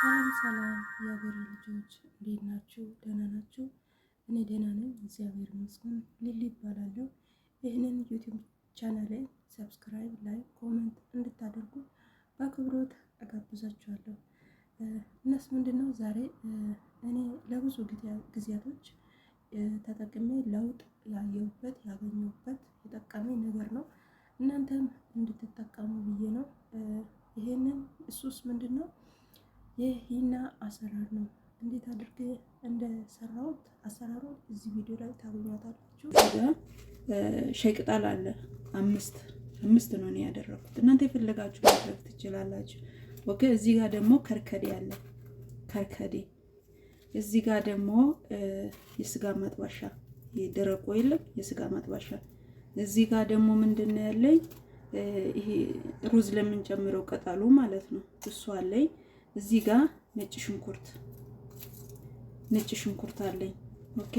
ሰላም ሰላም የሀገሬ ልጆች እንዴት ናችሁ? ደህና ናችሁ? እኔ ደህና ነኝ፣ እግዚአብሔር ይመስገን። ሊሊ እባላለሁ። ይህንን ዩቲዩብ ቻናሌን ሰብስክራይብ፣ ላይክ፣ ኮሜንት እንድታደርጉ በአክብሮት እጋብዛችኋለሁ። እነሱ ምንድነው ዛሬ እኔ ለብዙ ጊዜያቶች ተጠቅሜ ለውጥ ያየሁበት ያገኘሁበት የጠቀመኝ ነገር ነው። እናንተም እንድትጠቀሙ ብዬ ነው። ይሄንን እሱስ ምንድነው የሂና አሰራር ነው። እንዴት አድርጌ እንደሰራሁት አሰራሩን እዚህ ቪዲዮ ላይ ታገኙታላችሁ። ሻይ ቅጠል አለ አምስት ነው እኔ ያደረኩት። እናንተ የፈለጋችሁ ማድረግ ትችላላችሁ። ኦኬ። እዚህ ጋር ደግሞ ከርከዴ አለ። ከርከዴ እዚህ ጋር ደግሞ የስጋ መጥበሻ የደረቁ የለም የስጋ መጥበሻ። እዚህ ጋር ደግሞ ምንድነው ያለኝ ይሄ ሩዝ ለምንጨምረው ቅጠሉ ማለት ነው እሱ አለኝ። እዚህ ጋር ነጭ ሽንኩርት አለኝ። ኦኬ።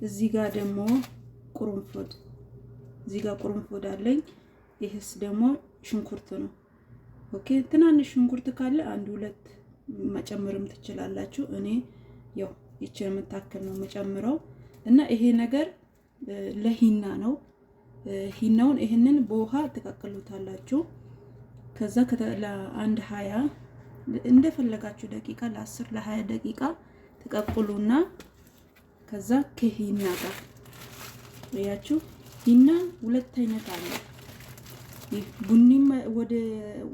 እዚህ ጋር ደግሞ ቁርንፉድ አለኝ። ይሄስ ደግሞ ሽንኩርት ነው። ኦኬ። ትናንሽ ሽንኩርት ካለ አንድ ሁለት መጨመርም ትችላላችሁ። እኔ ያው ይቺ የምታክል ነው መጨምረው እና ይሄ ነገር ለሂና ነው። ሂናውን ይሄንን በውሃ ተቀቅሉታላችሁ። ከዛ ለአንድ 20 እንደፈለጋችሁ ደቂቃ ለ10 ለ20 ደቂቃ ተቀቅሉና ከዛ ከሂና ጋር ያያችሁ ሂና ሁለት አይነት አለ። ቡኒም ወደ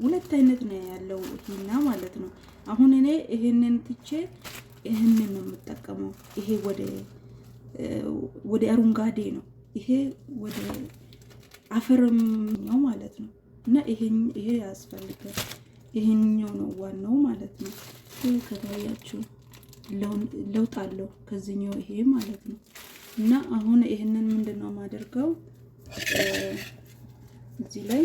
ሁለት አይነት ነው ያለው ሂና ማለት ነው። አሁን እኔ ይሄንን ትቼ ይሄንን ነው የምጠቀመው። ይሄ ወደ አረንጓዴ ነው፣ ይሄ ወደ አፈርም ነው ማለት ነው። እና ይሄ ያስፈልጋል። ይሄኛው ነው ዋናው ማለት ነው። ከታያችሁ ለውጥ አለው ከዚህኛው ይሄ ማለት ነው። እና አሁን ይሄንን ምንድነው ማደርገው እዚህ ላይ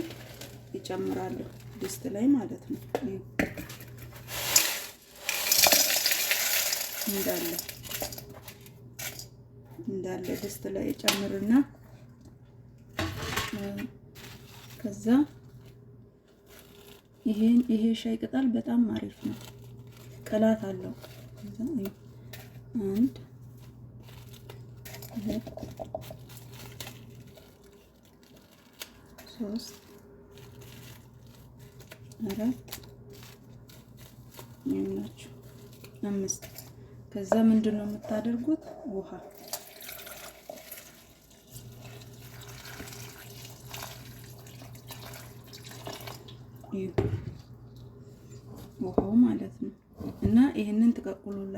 ይጨምራለሁ ድስት ላይ ማለት ነው። እንዳለ ድስት ላይ ጨምርና ከዛ ይሄ ሻይ ቅጠል በጣም አሪፍ ነው፣ ቅላት አለው። አንድ ሁለት ሶስት አራት ይኸውላችሁ 5። ከዛ ምንድነው የምታደርጉት ውሃ ውሃው ማለት ነው። እና ይሄንን ተቀቅሉላ